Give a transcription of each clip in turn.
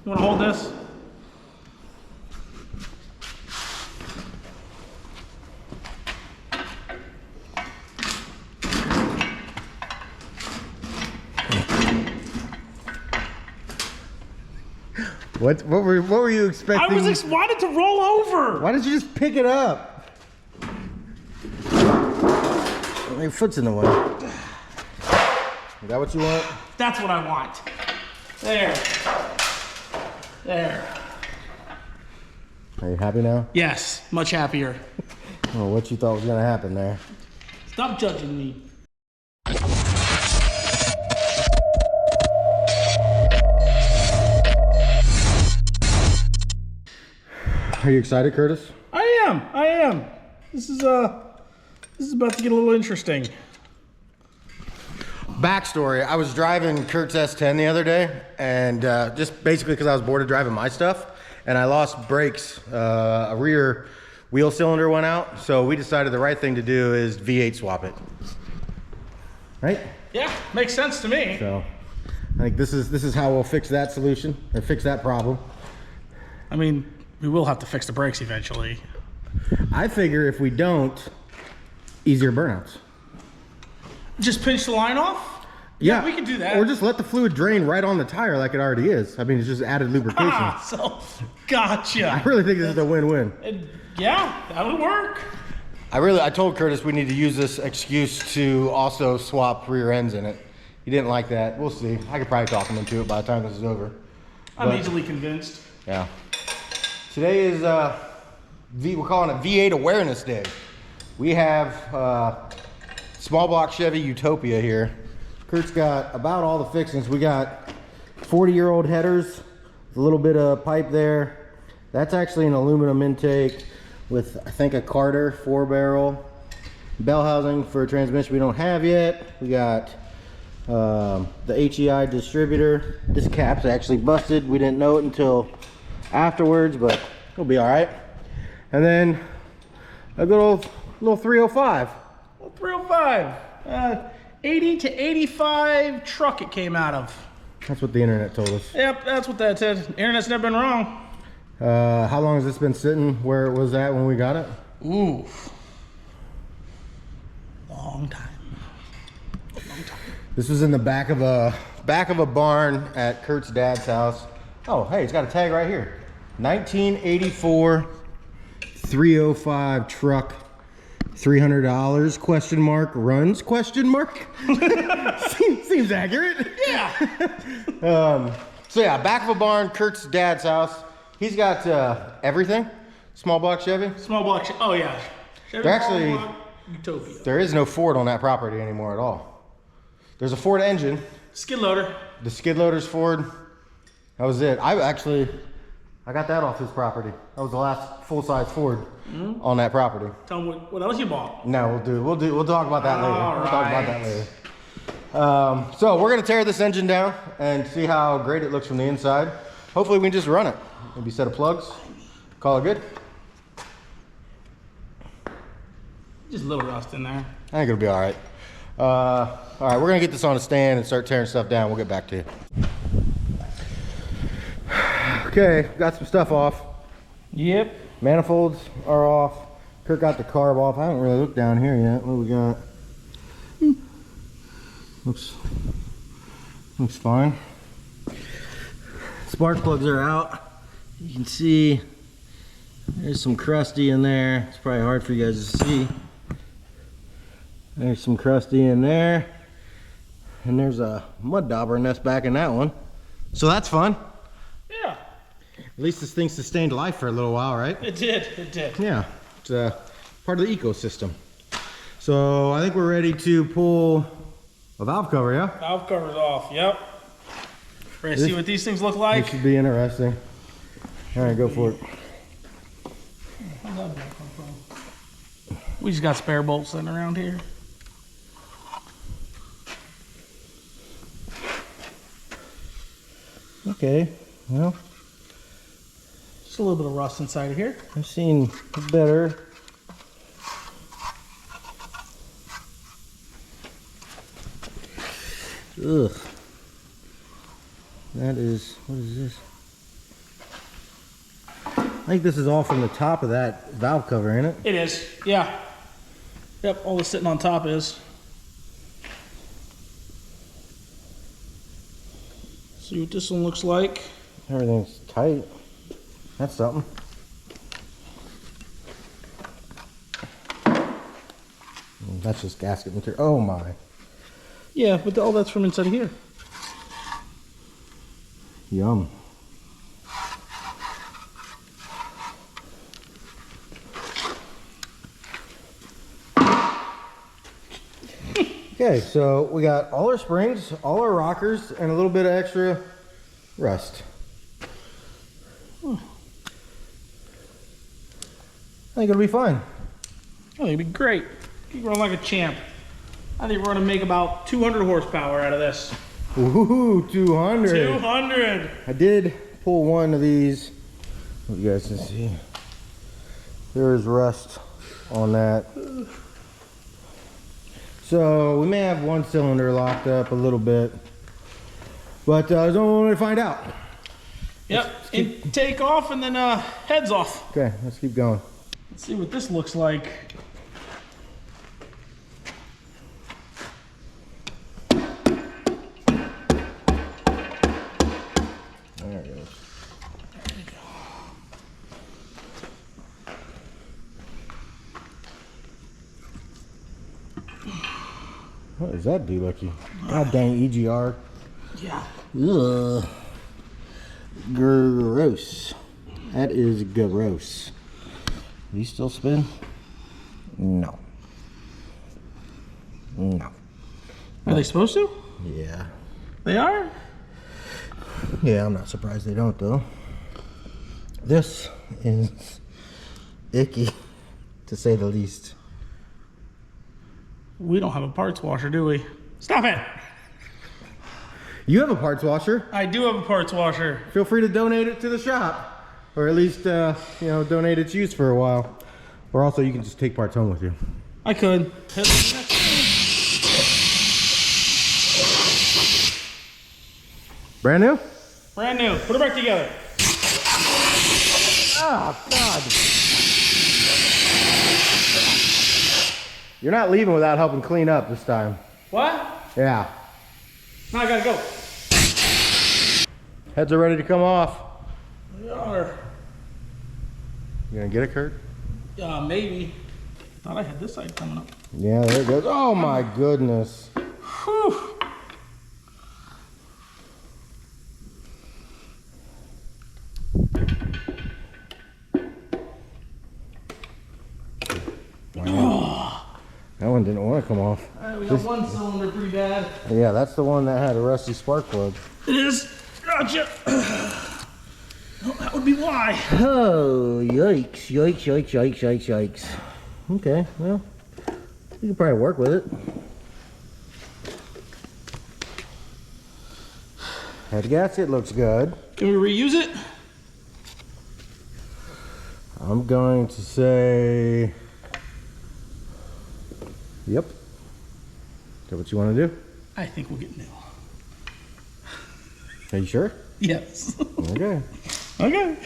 You wanna hold this? What were you expecting? I wanted to roll over. Why did you just pick it up? Your foot's in the way. Is that what you want? That's what I want. There. There. Are you happy now? Yes, much happier. Oh, what you thought was gonna happen there? Stop judging me. Are you excited, Curtis? I am. This is about to get a little interesting. Backstory, I was driving Kurt's S10 the other day, and just basically because I was bored of driving my stuff, and I lost brakes. A rear wheel cylinder went out, so we decided the right thing to do is V8 swap it. Right? Yeah, makes sense to me. So I think this is how we'll fix that solution, or fix that problem. I mean, we will have to fix the brakes eventually. I figure if we don't, easier burnouts. Just pinch the line off? Yeah, we can do that. Or just let the fluid drain right on the tire like it already is. I mean, it's just added lubrication. So, gotcha. I really think this is a win-win. Yeah, that would work. I told Curtis we need to use this excuse to also swap rear ends in it. He didn't like that. We'll see. I could probably talk him into it by the time this is over. I'm easily convinced. Yeah. Today is we're calling it V8 Awareness Day. We have small block Chevy Utopia here. Kurt's got about all the fixings. We got 40-year-old headers, a little bit of pipe there. That's actually an aluminum intake with, I think, a Carter 4-barrel. Bell housing for a transmission we don't have yet. We got the HEI distributor. This cap's actually busted. We didn't know it until afterwards, but it'll be all right. And then a good old little 305. 305. 80 to 85 truck it came out of. That's what the internet told us. Yep, that's what that said. Internet's never been wrong. How long has this been sitting where it was at when we got it? Ooh. Long time. This was in the back of a barn at Kurt's dad's house. Oh, hey, it's got a tag right here. 1984 305 truck. $300 question mark runs question mark. seems accurate. Yeah. So yeah, back of a barn, Kurt's dad's house. He's got everything. Small block Chevy. Small block. Oh yeah. Chevy They're actually Utopia. There is no Ford on that property anymore at all. There's a Ford engine. Skid loader. The skid loader's Ford. That was it. I got that off his property. That was the last full-size Ford on that property. Tell him what else you bought. No, we'll talk about that later. All We'll talk about that later. So we're gonna tear this engine down and see how great it looks from the inside. Hopefully we can just run it. Maybe set of plugs, call it good. Just a little rust in there. I think it'll be all right. All right, we're gonna get this on a stand and start tearing stuff down. We'll get back to you. Okay, got some stuff off. Yep. Manifolds are off. Kurt got the carb off. I haven't really looked down here yet. What do we got? Looks fine. Spark plugs are out. You can see there's some crusty in there. It's probably hard for you guys to see. There's some crusty in there. And there's a mud dauber nest back in that one. So that's fun. Yeah. At least this thing sustained life for a little while, right? It did. Yeah, it's part of the ecosystem. So I think we're ready to pull a valve cover, yeah? Valve cover's off, yep. Ready to see what these things look like? This should be interesting. All right, go for it. How's that back come from? We just got spare bolts sitting around here. Okay, well. Just a little bit of rust inside of here. I've seen better. Ugh. That is, what is this? think this is all from the top of that valve cover, ain't it? It is, yeah. Yep, all that's sitting on top is. See what this one looks like. Everything's tight. That's something. That's just gasket material. Oh my. Yeah, but all that's from inside of here. Yum. Okay, so we got all our springs, all our rockers, and a little bit of extra rust. I think it'll be fine. Oh, it'll be great. You run like a champ. I think we're gonna make about 200 horsepower out of this. Ooh, 200. 200. I did pull one of these. You guys can see. There's rust on that. So we may have one cylinder locked up a little bit, but there's only one way to find out. Yep, and take off and then heads off. Okay, let's keep going. Let's see what this looks like. There it goes. What does that do, Lucky? God dang EGR. Yeah. Ugh. Gross. That is gross. You still spin? No. No. Are they supposed to? Yeah. They are? Yeah, I'm not surprised they don't though. This is icky, to say the least. We don't have a parts washer, do we? Stop it! You have a parts washer. I do have a parts washer. Feel free to donate it to the shop, or at least you know, donate its use for a while. Or also, you can just take parts home with you. I could. Brand new? Brand new. Put it back together. Oh God! You're not leaving without helping clean up this time. What? Yeah. Now I gotta go. Heads are ready to come off. They are. You gonna get it, Kurt? Maybe. Thought I had this side coming up. Yeah, there it goes. Oh my goodness. Whew. That one didn't want to come off. We got one cylinder pretty bad. Yeah, that's the one that had a rusty spark plug. It is. Gotcha. Well, that would be why. Oh, yikes, yikes, yikes, yikes, yikes, yikes. Okay, well, you can probably work with it. Head gasket looks good. Can we reuse it? I'm going to say, yep. Is that what you want to do? I think we'll get new. Are you sure? Yes. Okay. Okay.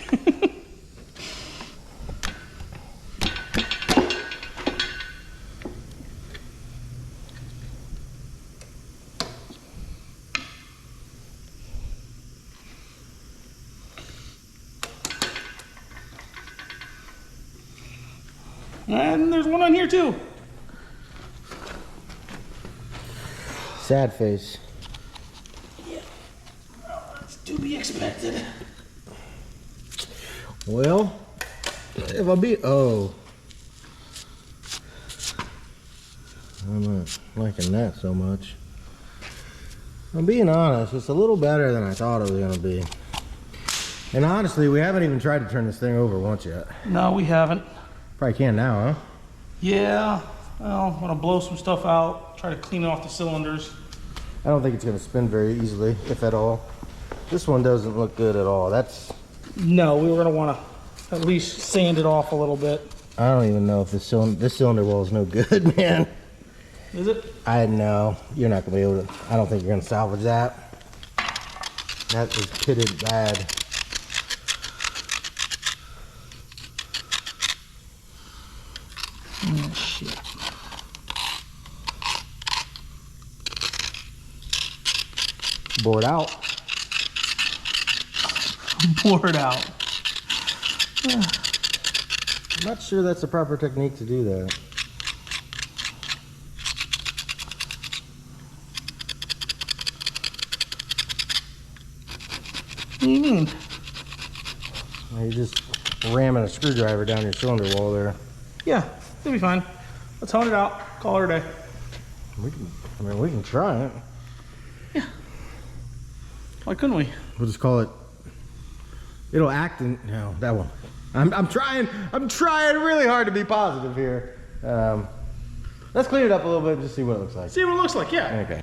And there's one on here too. Sad face. Yeah. Well, that's to be expected. Well, if I be, oh. I'm not liking that so much. I'm being honest, it's a little better than I thought it was gonna be. And honestly, we haven't even tried to turn this thing over once yet. No, we haven't. Probably can now, huh? Yeah. Well, I'm gonna blow some stuff out, try to clean off the cylinders. I don't think it's gonna spin very easily, if at all. This one doesn't look good at all. That's, No, we were gonna wanna at least sand it off a little bit. I don't even know if this cylinder wall is no good, man. Is it? I know, you're not gonna be able to, I don't think you're gonna salvage that. That is pitted bad. Bore it out. Pour it out. I'm not sure that's the proper technique to do that. What do you mean? You're just ramming a screwdriver down your cylinder wall there. Yeah, it'll be fine. Let's hone it out. Call it a day. We can try it. Yeah. Why couldn't we? We'll just call it. It'll act in. No, that one. I'm trying really hard to be positive here. Let's clean it up a little bit and just see what it looks like. See what it looks like, yeah. Okay.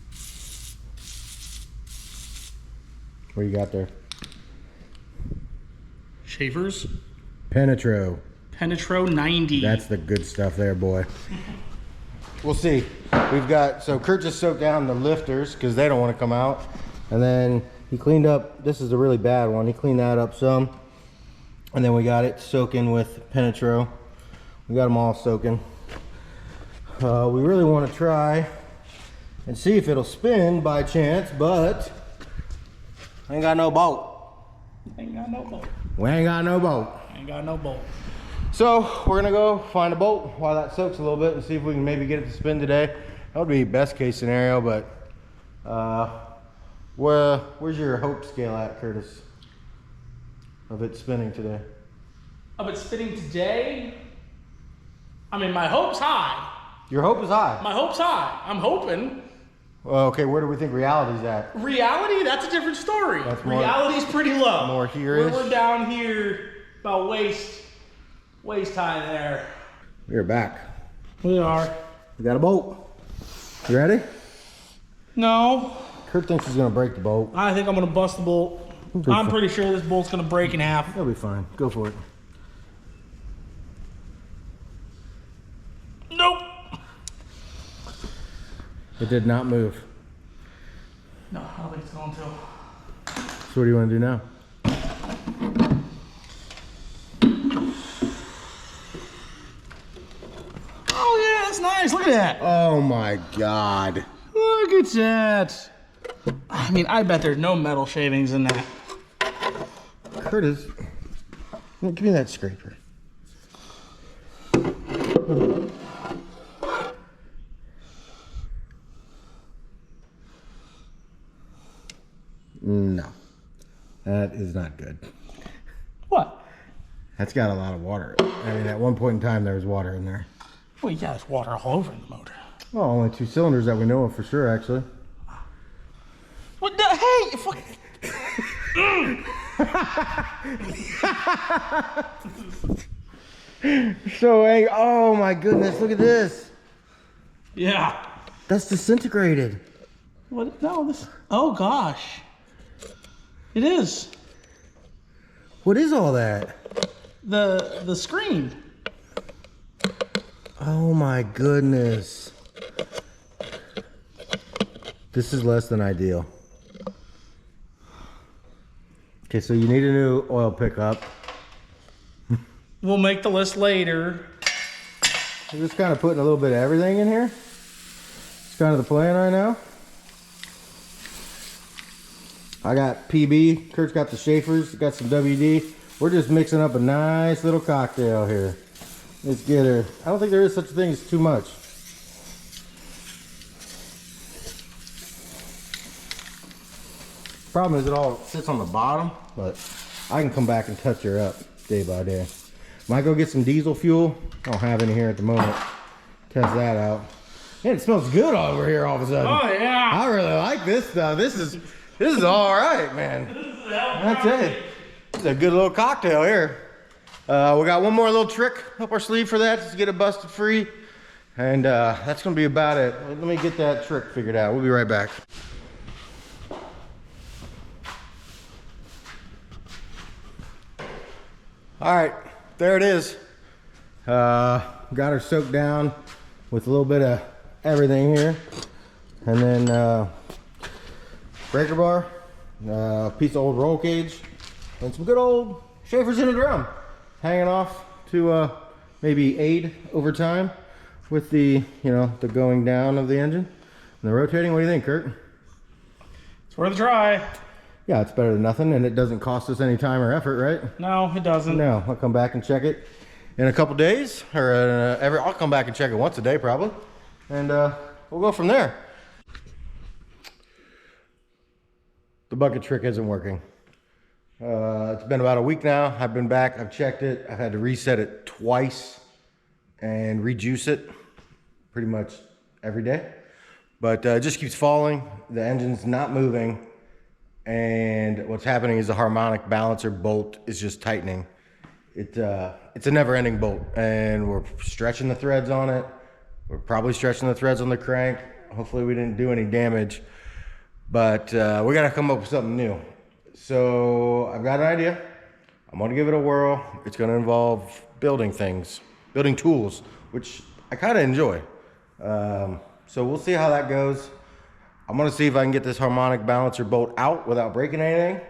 What you got there? Schaefer's Penetro. Penetro 90. That's the good stuff there, boy. We'll see. We've got, so Kurt just soaked down the lifters because they don't want to come out. And then he cleaned up, this is a really bad one. He cleaned that up some. And then we got it soaking with Penetro. We got them all soaking. We really want to try and see if it'll spin by chance, but I ain't got no bolt. Ain't got no bolt. We ain't got no bolt. Ain't got no bolt. So we're gonna go find a bolt while that soaks a little bit and see if we can maybe get it to spin today. That would be best case scenario, but where's your hope scale at, Curtis, of it spinning today? Of it spinning today? I mean, my hope's high. Your hope is high. My hope's high. I'm hoping. Well, okay, where do we think reality's at? Reality? That's a different story. That's more, reality's pretty low. More here-ish? We're down here about waist high there. We're back. We are. We got a bolt. You ready? No. Kurt thinks he's gonna break the bolt. I think I'm gonna bust the bolt. I'm pretty sure this bolt's gonna break in half. That'll be fine. Go for it. Nope. It did not move. No, I don't think it's going to. So what do you want to do now? Oh yeah, that's nice. Look at that. Oh my God. Look at that. I mean, I bet there's no metal shavings in that. Curtis, give me that scraper. No, that is not good. What? That's got a lot of water. I mean, at one point in time, there was water in there. Well, yeah, there's water all over the motor. Well, only 2 cylinders that we know of for sure, actually. What the? Hey, fuck. So, hey, oh my goodness, look at this. Yeah. That's disintegrated. What? No, this. Oh gosh. It is. What is all that? The screen. Oh my goodness. This is less than ideal. Okay, so you need a new oil pickup. We'll make the list later. We're just kind of putting a little bit of everything in here. It's kind of the plan right now. I got PB, Kurt's got the Schaefer's, got some WD. We're just mixing up a nice little cocktail here. Let's get her. I don't think there is such a thing as too much. Problem is it all sits on the bottom, but I can come back and touch her up day by day. Might go get some diesel fuel. I don't have any here at the moment. Test that out. Man, it smells good over here all of a sudden. Oh yeah. I really like this stuff. This is all right, man. That's it. It's a good little cocktail here. We got one more little trick up our sleeve for that, just to get it busted free. And that's gonna be about it. Let me get that trick figured out. We'll be right back. All right, there it is. Got her soaked down with a little bit of everything here. And then breaker bar, piece of old roll cage, and some good old Schaefer's in a drum. Hanging off to maybe aid over time with the, the going down of the engine and the rotating. What do you think, Kurt? It's worth a try. Yeah, it's better than nothing, and it doesn't cost us any time or effort, right? No, it doesn't. No, I'll come back and check it in a couple days, or I'll come back and check it once a day probably, and we'll go from there. The bucket trick isn't working. It's been about a week now. I've been back, I've checked it. I've had to reset it twice and rejuice it pretty much every day. But it just keeps falling. The engine's not moving. And what's happening is the harmonic balancer bolt is just tightening. It's a never-ending bolt, and we're stretching the threads on it. We're probably stretching the threads on the crank. Hopefully we didn't do any damage, but we gotta come up with something new. So I've got an idea. I'm gonna give it a whirl. It's gonna involve building things, building tools, which I kind of enjoy. So we'll see how that goes. I'm gonna see if I can get this harmonic balancer bolt out without breaking anything,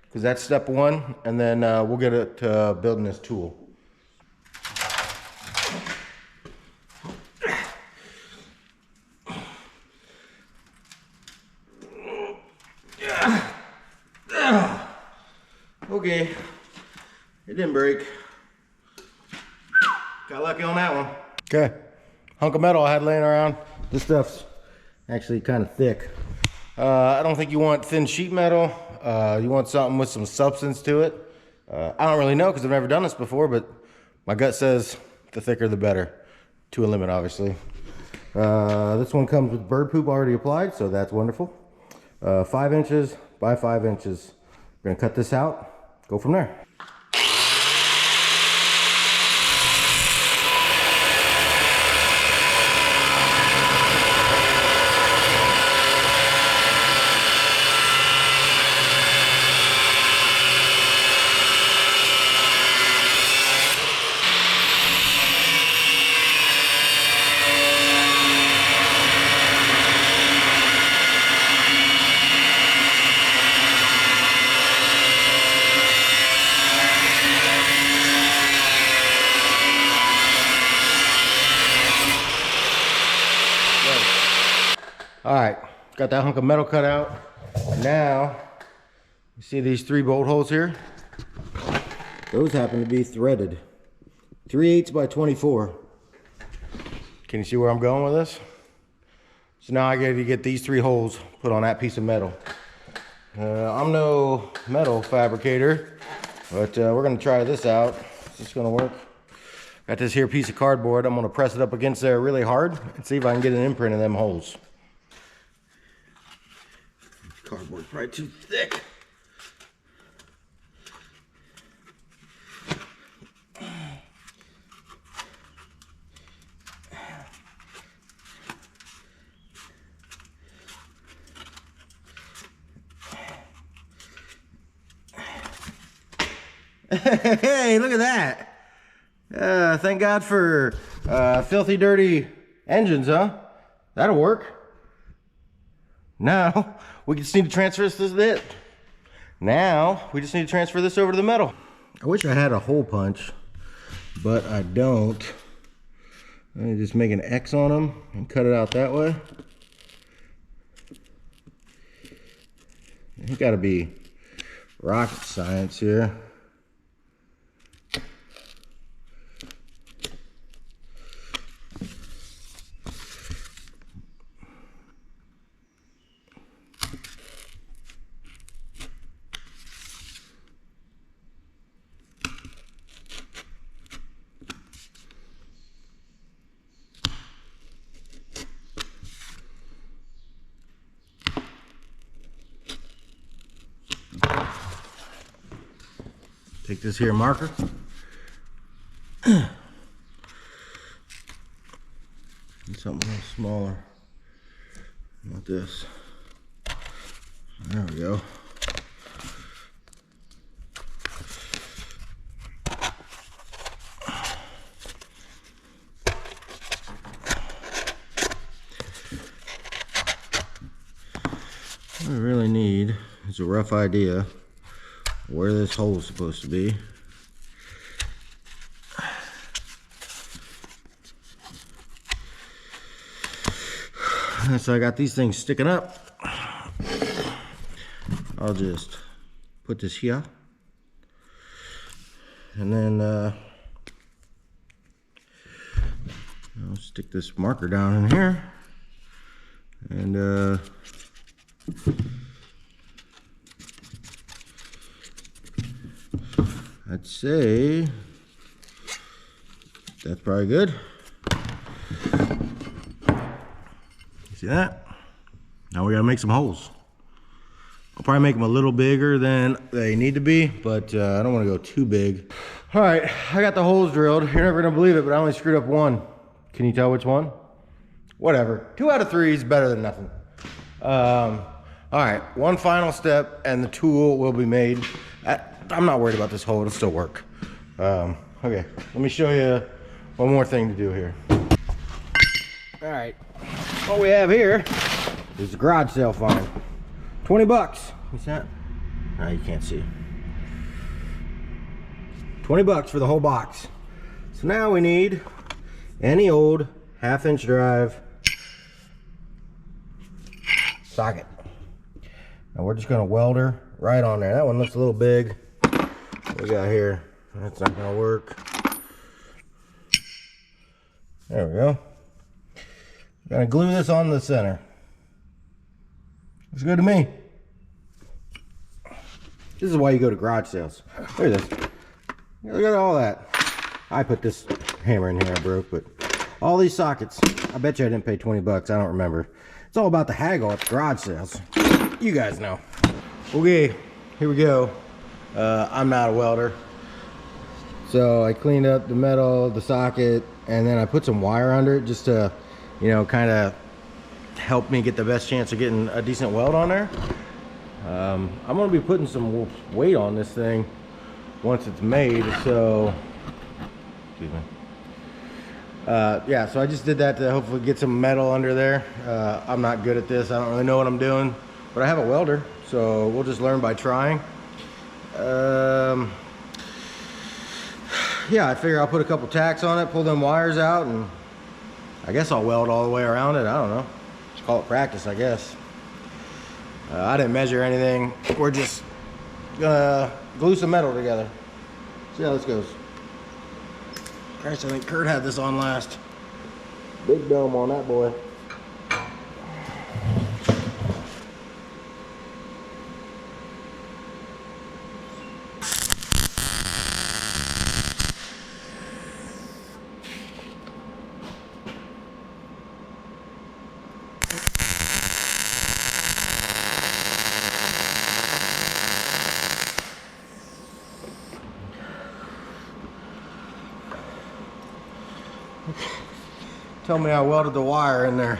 because that's step one, and then we'll get it to building this tool. Okay, it didn't break. Got lucky on that one. Okay, hunk of metal I had laying around. This stuff's actually kind of thick. I don't think you want thin sheet metal. You want something with some substance to it. I don't really know because I've never done this before, but my gut says the thicker the better, to a limit obviously. This one comes with bird poop already applied, so that's wonderful. 5 inches by 5 inches. We're gonna cut this out, go from there. All right, got that hunk of metal cut out. Now, you see these 3 bolt holes here? Those happen to be threaded. 3/8 by 24. Can you see where I'm going with this? So now I got to get these 3 holes put on that piece of metal. I'm no metal fabricator, but we're gonna try this out. Is this gonna work? Got this here piece of cardboard. I'm gonna press it up against there really hard and see if I can get an imprint in them holes. Cardboard's probably too thick. Hey, look at that. Thank God for filthy, dirty engines, huh? That'll work. Now, we just need to transfer this. Now, we just need to transfer this over to the metal. I wish I had a hole punch, but I don't. Let me just make an X on them and cut it out that way. It's gotta be rocket science here. Take this here marker. And something a little smaller. Not this. There we go. What we really need is a rough idea where this hole is supposed to be. And so I got these things sticking up. I'll just put this here. And then I'll stick this marker down in here. And I'd say that's probably good. You see that? Now we gotta make some holes. I'll probably make them a little bigger than they need to be, but I don't want to go too big. All right, I got the holes drilled. You're never gonna believe it, but I only screwed up one. Can you tell which one? Whatever. 2 out of 3 is better than nothing. All right, one final step, and the tool will be made. I'm not worried about this hole; it'll still work. Okay, let me show you one more thing to do here. All right, what we have here is the garage sale find. 20 bucks. What's that? No, you can't see. 20 bucks for the whole box. So now we need any old 1/2-inch drive socket. Now we're just gonna weld her right on there. That one looks a little big. What we got here? That's not gonna work. There we go. Gonna glue this on the center. Looks good to me. This is why you go to garage sales. Look at this. Look at all that. I put this hammer in here, I broke, but all these sockets, I bet you I didn't pay 20 bucks. I don't remember. It's all about the haggle at the garage sales. You guys know. Okay, here we go. I'm not a welder. So I cleaned up the metal, the socket, and then I put some wire under it just to, you know, kind of help me get the best chance of getting a decent weld on there. I'm gonna be putting some weight on this thing once it's made, so excuse me. Yeah, so I just did that to hopefully get some metal under there. I'm not good at this. I don't really know what I'm doing, but I have a welder, so we'll just learn by trying. Yeah, I figure I'll put a couple tacks on it, pull them wires out, and I guess I'll weld all the way around it. I don't know. Just call it practice, I guess. I didn't measure anything. We're just gonna glue some metal together. See how this goes. Christ, I think Kurt had this on last. Big dome on that boy. Tell me I welded the wire in there.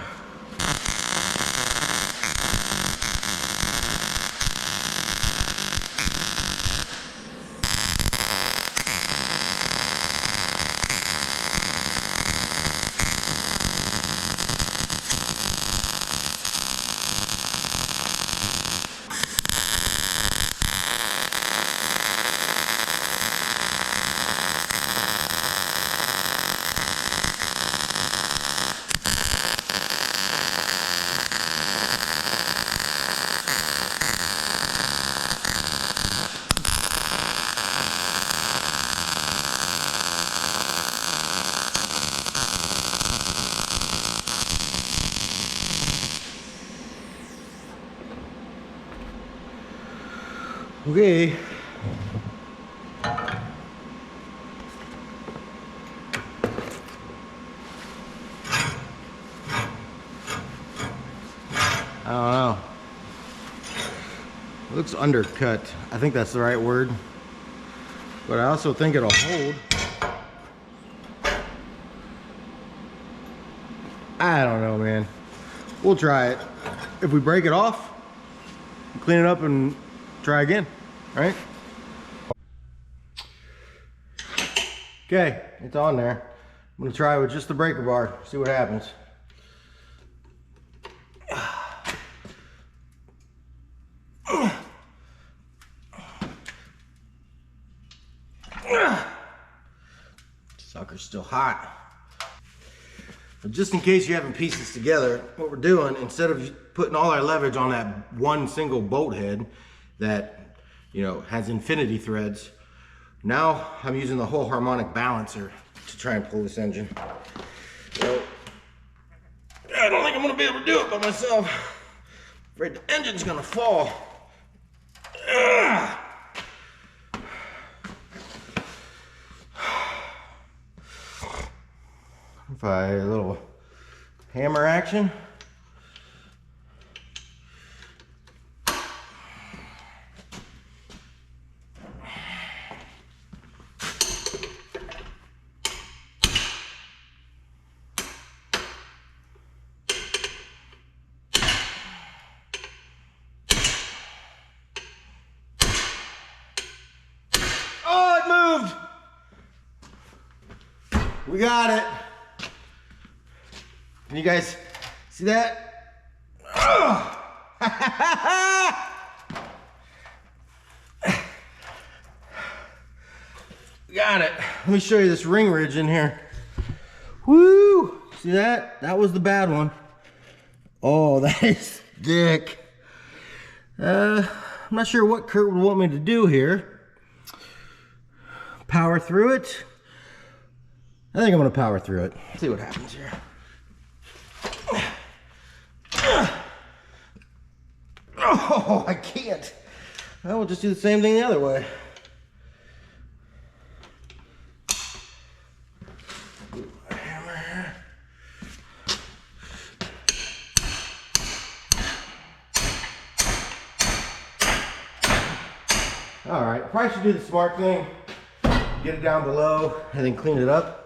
Okay. I don't know. It looks undercut. I think that's the right word. But I also think it'll hold. I don't know, man. We'll try it. If we break it off, clean it up and try again, right? Okay, it's on there. I'm gonna try with just the breaker bar, see what happens. Sucker's still hot. But just in case you haven't pieced this together, what we're doing, instead of putting all our leverage on that one single bolt head, that, you know, has infinity threads. Now I'm using the whole harmonic balancer to try and pull this engine. So I don't think I'm gonna be able to do it by myself. I'm afraid the engine's gonna fall. Ugh. If a little hammer action. Oh, it moved! We got it. Can you guys see that? Got it. Let me show you this ring ridge in here. Woo! See that? That was the bad one. Oh, that is thick. I'm not sure what Kurt would want me to do here. Power through it. I think I'm gonna power through it. See what happens here. Oh, I can't. I will just do the same thing the other way. Hammer. All right, probably should do the smart thing. Get it down below and then clean it up.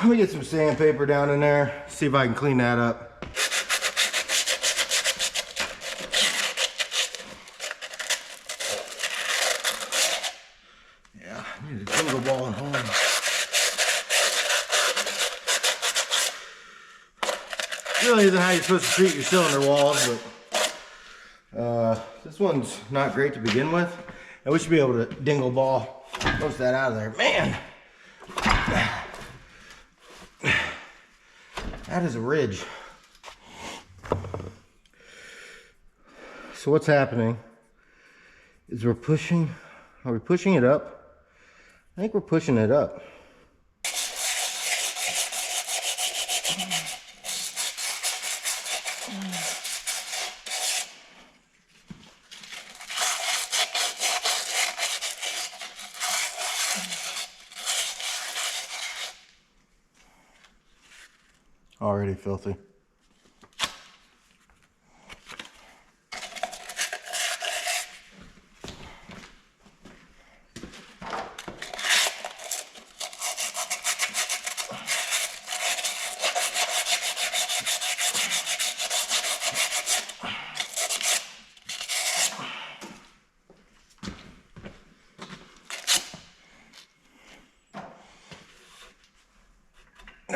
Let me get some sandpaper down in there, see if I can clean that up. Yeah, I need a jingle ball at home. Really isn't how you're supposed to treat your cylinder walls, but this one's not great to begin with. And we should be able to dingle ball most of that out of there. Man! That is a ridge. So what's happening is we're pushing, are we pushing it up? I think we're pushing it up. Already filthy.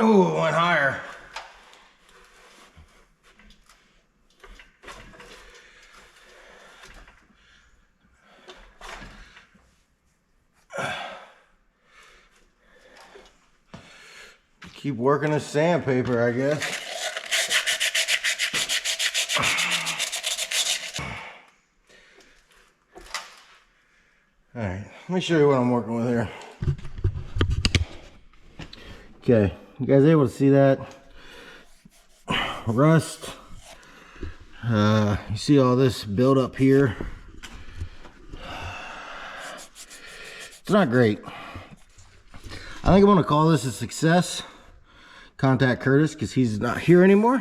Oh, went higher. Keep working the sandpaper, I guess. All right, let me show you what I'm working with here. Okay, you guys able to see that? Rust. You see all this build up here? It's not great. I think I'm gonna call this a success. Contact Curtis because he's not here anymore.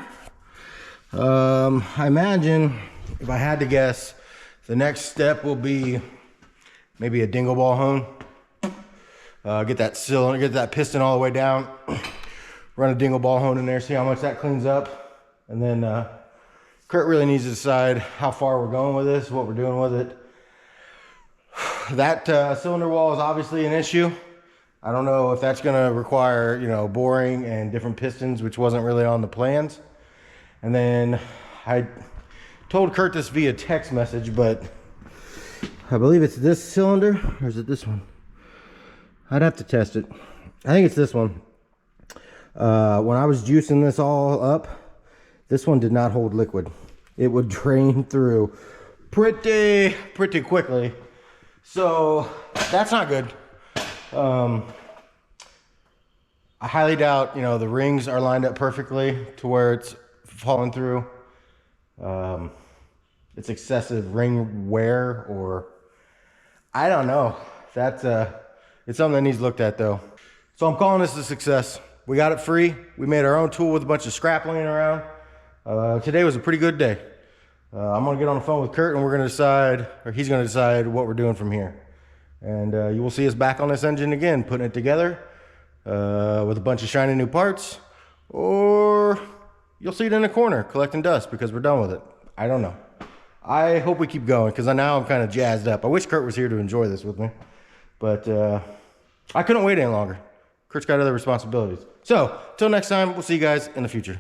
I imagine, if I had to guess, the next step will be maybe a dingle ball hone. Get that cylinder, get that piston all the way down. Run a dingle ball hone in there, see how much that cleans up. And then Kurt really needs to decide how far we're going with this, what we're doing with it. That cylinder wall is obviously an issue. I don't know if that's gonna require, you know, boring and different pistons, which wasn't really on the plans. And then I told Kurt this via text message, but I believe it's this cylinder, or is it this one? I'd have to test it. I think it's this one. When I was juicing this all up, this one did not hold liquid. It would drain through pretty quickly. So that's not good. I highly doubt, you know, the rings are lined up perfectly to where it's falling through. It's excessive ring wear, or I don't know. That's it's something that needs looked at though. So I'm calling this a success. We got it free. We made our own tool with a bunch of scrap laying around. Today was a pretty good day. I'm gonna get on the phone with Kurt and we're gonna decide, or he's gonna decide what we're doing from here. And you will see us back on this engine again, putting it together with a bunch of shiny new parts, or you'll see it in a corner collecting dust because we're done with it. I don't know. I hope we keep going because now I'm kind of jazzed up. I wish Kurt was here to enjoy this with me, but I couldn't wait any longer. Kurt's got other responsibilities. So, till next time, we'll see you guys in the future.